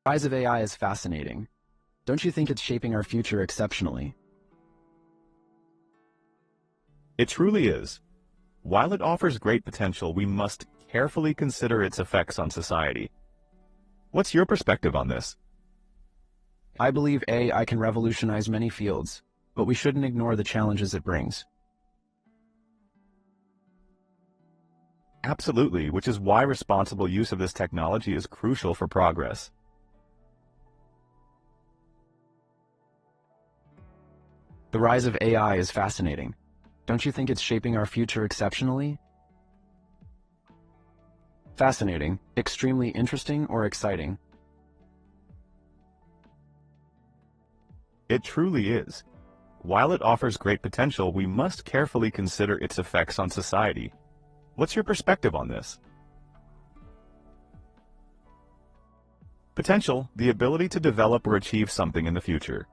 The rise of AI is fascinating. Don't you think it's shaping our future exceptionally? It truly is. While it offers great potential, we must carefully consider its effects on society. What's your perspective on this? I believe AI can revolutionize many fields, but we shouldn't ignore the challenges it brings. Absolutely, which is why responsible use of this technology is crucial for progress. The rise of AI is fascinating. Don't you think it's shaping our future exceptionally? Fascinating, extremely interesting, or exciting? It truly is. While it offers great potential, we must carefully consider its effects on society. What's your perspective on this? Potential, the ability to develop or achieve something in the future.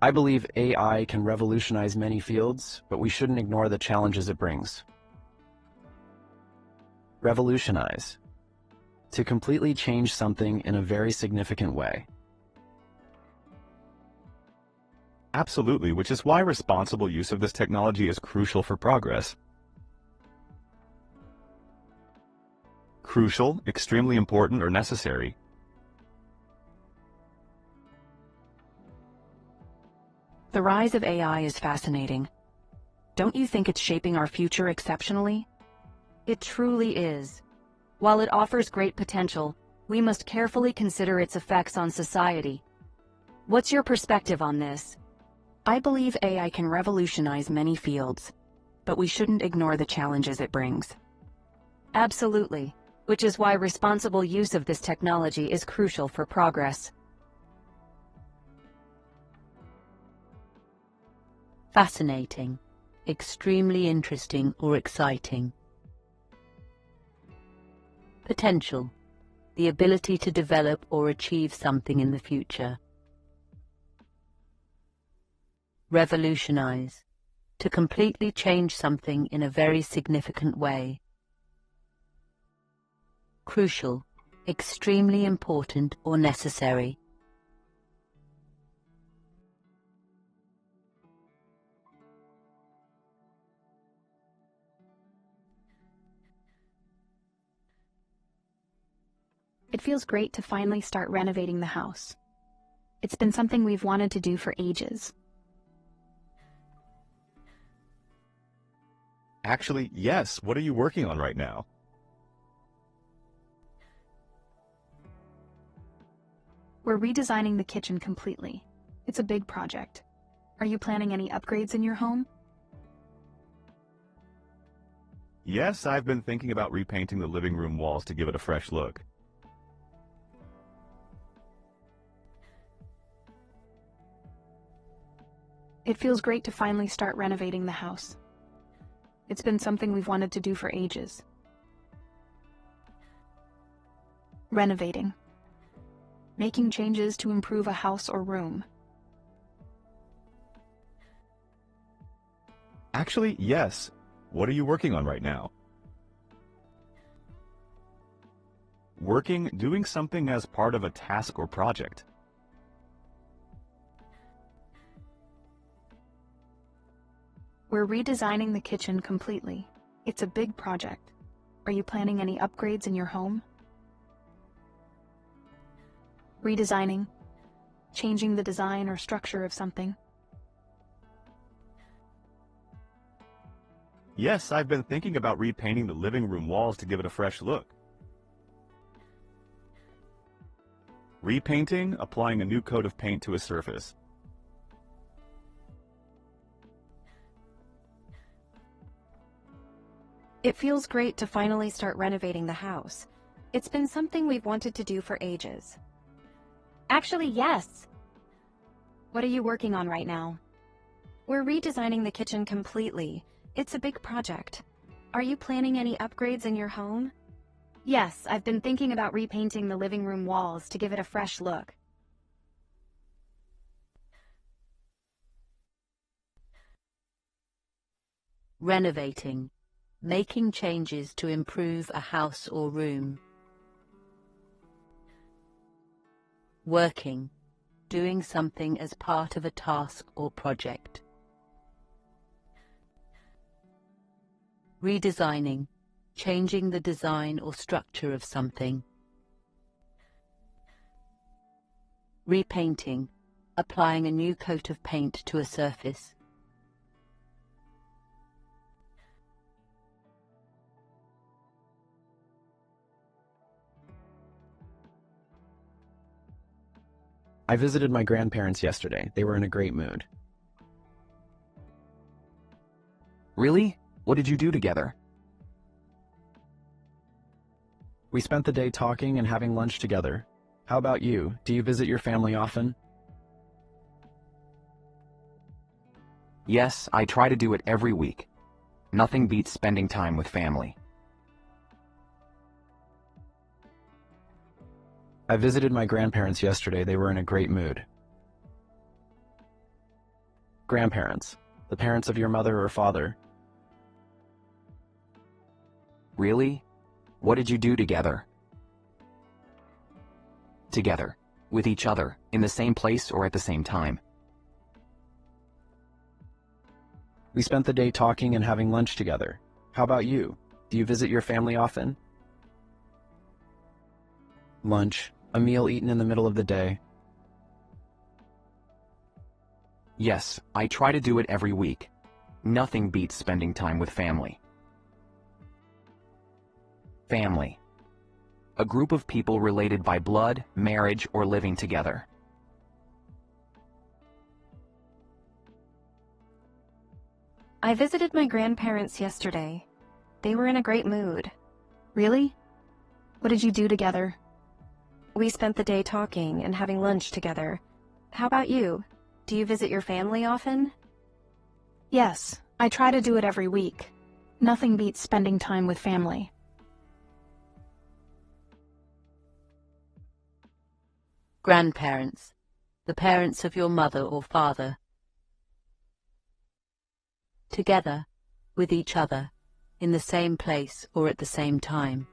I believe AI can revolutionize many fields, but we shouldn't ignore the challenges it brings. Revolutionize. To completely change something in a very significant way. Absolutely, which is why responsible use of this technology is crucial for progress. Crucial, extremely important, or necessary. The rise of AI is fascinating. Don't you think it's shaping our future exceptionally? It truly is. While it offers great potential, we must carefully consider its effects on society. What's your perspective on this? I believe AI can revolutionize many fields, but we shouldn't ignore the challenges it brings. Absolutely, which is why responsible use of this technology is crucial for progress. Fascinating, extremely interesting, or exciting. Potential, the ability to develop or achieve something in the future. Revolutionize, to completely change something in a very significant way. Crucial, extremely important, or necessary. It feels great to finally start renovating the house. It's been something we've wanted to do for ages. Actually, yes. What are you working on right now? We're redesigning the kitchen completely. It's a big project. Are you planning any upgrades in your home? Yes, I've been thinking about repainting the living room walls to give it a fresh look. It feels great to finally start renovating the house. It's been something we've wanted to do for ages. Renovating. Making changes to improve a house or room. Actually, yes. What are you working on right now? Doing something as part of a task or project. We're redesigning the kitchen completely. It's a big project. Are you planning any upgrades in your home? Redesigning. Changing the design or structure of something. Yes, I've been thinking about repainting the living room walls to give it a fresh look. Repainting, applying a new coat of paint to a surface. It feels great to finally start renovating the house. It's been something we've wanted to do for ages. Actually, yes. What are you working on right now? We're redesigning the kitchen completely. It's a big project. Are you planning any upgrades in your home? Yes, I've been thinking about repainting the living room walls to give it a fresh look. Renovating. Making changes to improve a house or room. working, doing something as part of a task or project. Redesigning, changing the design or structure of something. Repainting, applying a new coat of paint to a surface. I visited my grandparents yesterday. They were in a great mood. Really? What did you do together? We spent the day talking and having lunch together. How about you? Do you visit your family often? Yes, I try to do it every week. Nothing beats spending time with family. I visited my grandparents yesterday. They were in a great mood. Grandparents, the parents of your mother or father. Really? What did you do together? Together, with each other, in the same place or at the same time. We spent the day talking and having lunch together. How about you? Do you visit your family often? Lunch, a meal eaten in the middle of the day. Yes, I try to do it every week. Nothing beats spending time with family. Family. A group of people related by blood, marriage, or living together. I visited my grandparents yesterday. They were in a great mood. Really? What did you do together? We spent the day talking and having lunch together. How about you? Do you visit your family often? Yes, I try to do it every week. Nothing beats spending time with family. Grandparents, the parents of your mother or father. Together, with each other, in the same place or at the same time.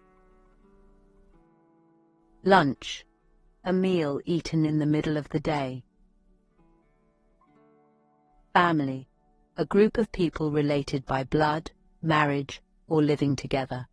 Lunch, a meal eaten in the middle of the day. Family, a group of people related by blood, marriage, or living together.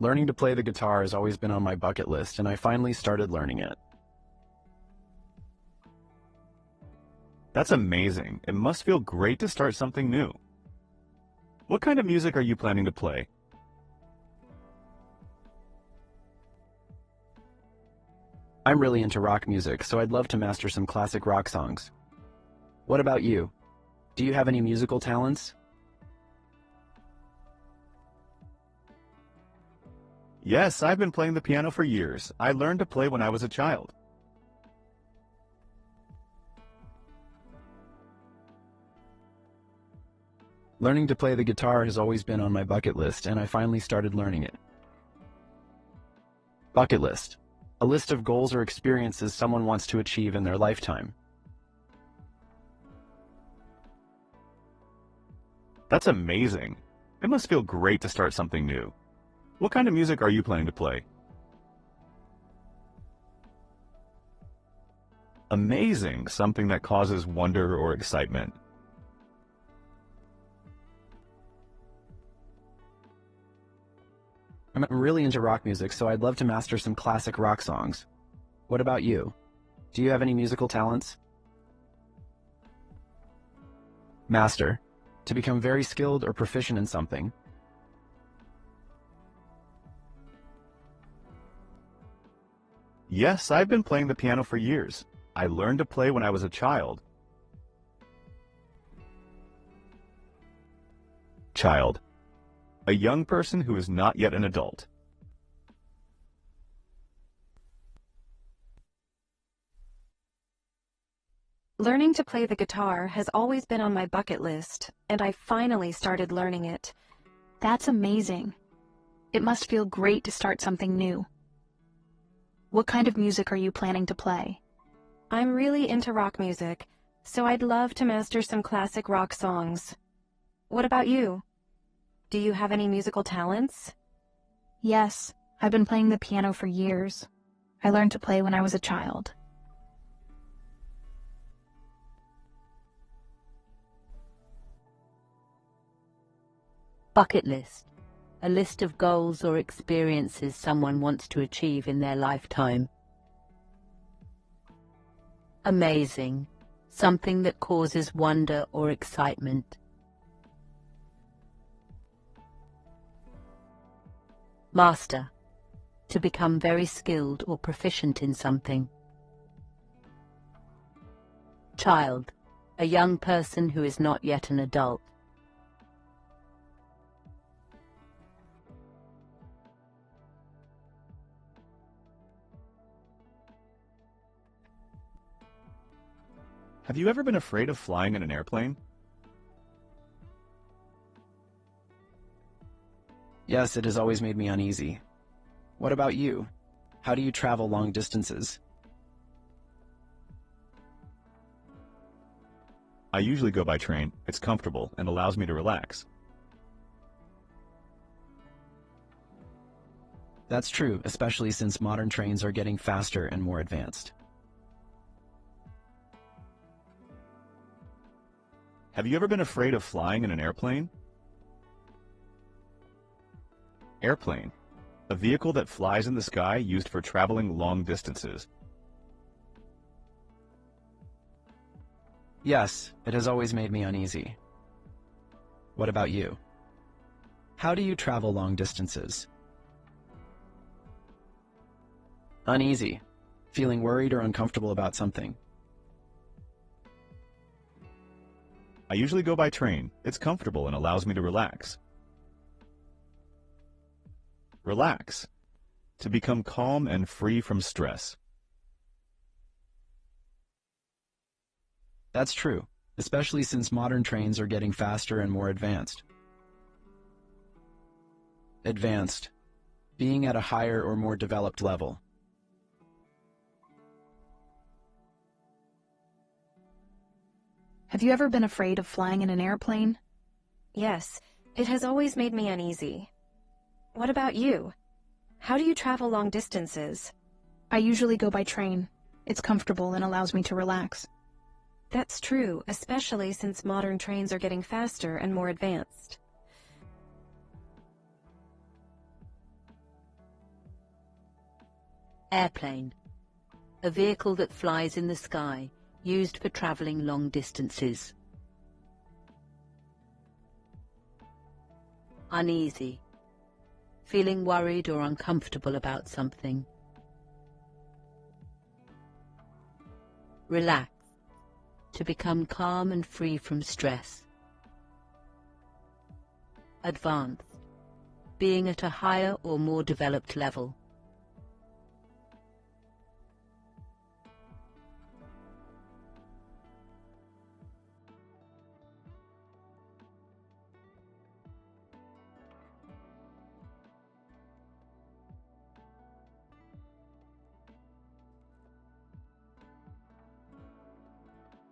Learning to play the guitar has always been on my bucket list, and I finally started learning it. That's amazing. It must feel great to start something new. What kind of music are you planning to play? I'm really into rock music, so I'd love to master some classic rock songs. What about you? Do you have any musical talents? Yes, I've been playing the piano for years. I learned to play when I was a child. Learning to play the guitar has always been on my bucket list, and I finally started learning it. Bucket list. A list of goals or experiences someone wants to achieve in their lifetime. That's amazing. It must feel great to start something new. What kind of music are you planning to play? Amazing, something that causes wonder or excitement. I'm really into rock music, so I'd love to master some classic rock songs. What about you? Do you have any musical talents? Master. To become very skilled or proficient in something. Yes, I've been playing the piano for years. I learned to play when I was a child. Child. A young person who is not yet an adult. Learning to play the guitar has always been on my bucket list, and I finally started learning it. That's amazing. It must feel great to start something new. What kind of music are you planning to play? I'm really into rock music, so I'd love to master some classic rock songs. What about you? Do you have any musical talents? Yes, I've been playing the piano for years. I learned to play when I was a child. Bucket list. A list of goals or experiences someone wants to achieve in their lifetime. Amazing. Something that causes wonder or excitement. Master. To become very skilled or proficient in something. Child. A young person who is not yet an adult. Have you ever been afraid of flying in an airplane? Yes, it has always made me uneasy. What about you? How do you travel long distances? I usually go by train. It's comfortable and allows me to relax. That's true, especially since modern trains are getting faster and more advanced. Have you ever been afraid of flying in an airplane? Airplane. A vehicle that flies in the sky used for traveling long distances. Yes, it has always made me uneasy. What about you? How do you travel long distances? Uneasy. Feeling worried or uncomfortable about something. I usually go by train. It's comfortable and allows me to relax. Relax. To become calm and free from stress. That's true, especially since modern trains are getting faster and more advanced. Advanced. Being at a higher or more developed level. Have you ever been afraid of flying in an airplane? Yes, it has always made me uneasy. What about you? How do you travel long distances? I usually go by train. It's comfortable and allows me to relax. That's true, especially since modern trains are getting faster and more advanced. Airplane. A vehicle that flies in the sky, used for traveling long distances. Uneasy. Feeling worried or uncomfortable about something. Relax. To become calm and free from stress. Advanced. Being at a higher or more developed level.